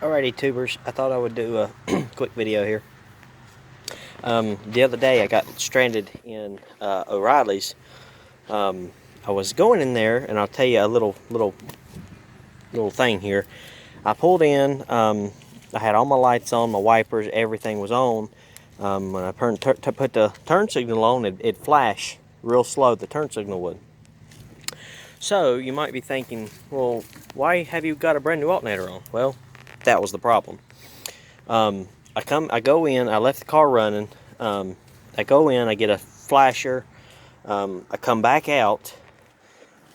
Alrighty, tubers, I thought I would do a quick video here. The other day I got stranded in O'Reilly's. I was going in there, and I'll tell you a little thing here. I pulled in. I had all my lights on, my wipers, everything was on. When I put the turn signal on, it'd flash real slow. The turn signal would. So you might be thinking, well, why have you got a brand new alternator on? Well, that was the problem. I go in, I left the car running. I go in, I get a flasher. I come back out,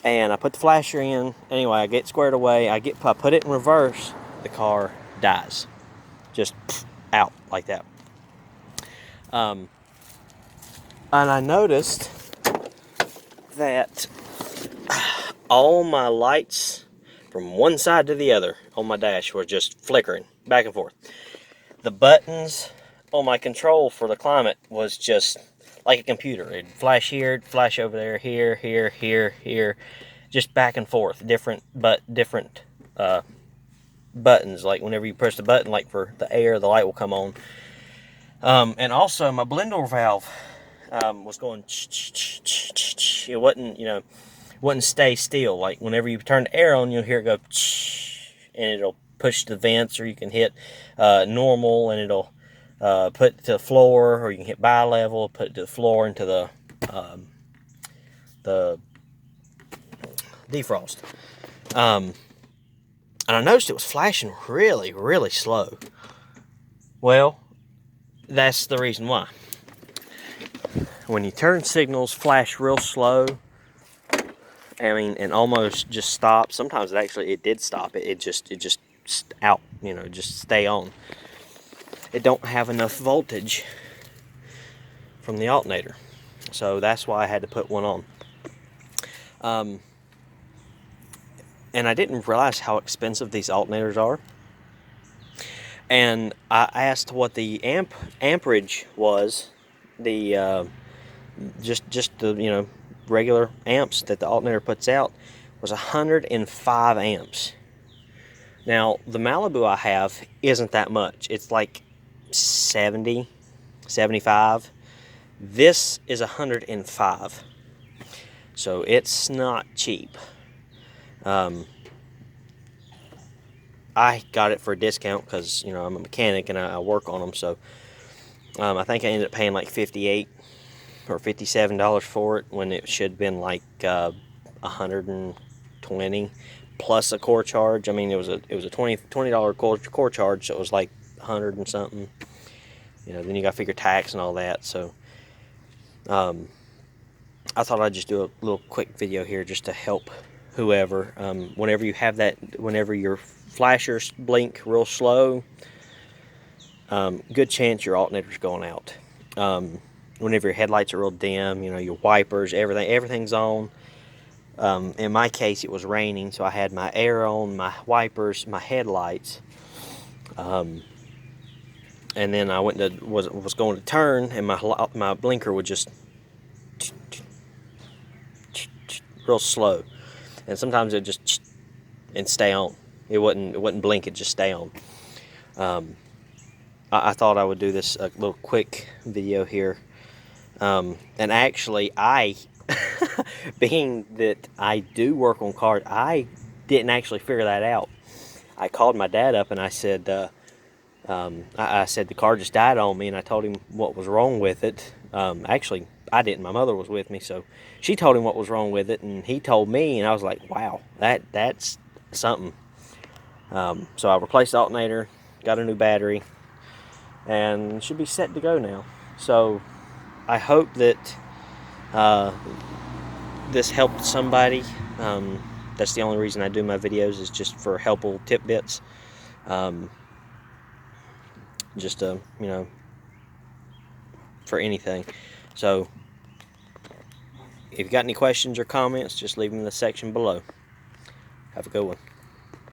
and I put the flasher in. Anyway, I get squared away. I put it in reverse. The car dies, just out like that. And I noticed that all my lights from one side to the other on my dash were just flickering back and forth. The buttons on my control for the climate was just like a computer. It'd flash here, it'd flash over there, here, here, here, here, just back and forth. Different buttons. Like whenever you press the button, like for the air, the light will come on. And also my blender valve was going. It wouldn't stay still. Like whenever you turn the air on, you'll hear it go, and it'll push the vents, or you can hit normal, and it'll put it to the floor, or you can hit bi-level, put it to the floor into the defrost. And I noticed it was flashing really, really slow. Well, that's the reason why. When you turn signals flash real slow, and almost just stop. Sometimes it did stop. It just out, just stay on. It don't have enough voltage from the alternator, so that's why I had to put one on. And I didn't realize how expensive these alternators are. And I asked what the amperage was, the just the regular amps that the alternator puts out was 105 amps. Now the Malibu I have isn't that much. It's like 70, 75. This is 105, so it's not cheap. I got it for a discount because I'm a mechanic and I work on them. So I think I ended up paying like $58 or $57 for it, when it should have been like $120 plus a core charge. I mean, it was a $20 core charge, so it was like 100 and something. Then you got to figure tax and all that. So I thought I'd just do a little quick video here just to help whoever. Whenever you have that, whenever your flashers blink real slow, good chance your alternator's going out. Whenever your headlights are real dim, your wipers, everything's on. In my case, it was raining, so I had my air on, my wipers, my headlights. And then I was going to turn, and my blinker would just real slow, and sometimes it just and stay on. It wouldn't blink, it just stay on. I thought I would do this a little quick video here. And actually, being that I do work on cars, I didn't actually figure that out. I called my dad up and I said, I said the car just died on me, and I told him what was wrong with it. Actually, I didn't. My mother was with me, so she told him what was wrong with it, and he told me, and I was like, wow, that's something. So I replaced the alternator, got a new battery, and should be set to go now. So I hope that this helped somebody. That's the only reason I do my videos, is just for helpful tidbits. Just for anything. So if you got any questions or comments, just leave them in the section below. Have a good one.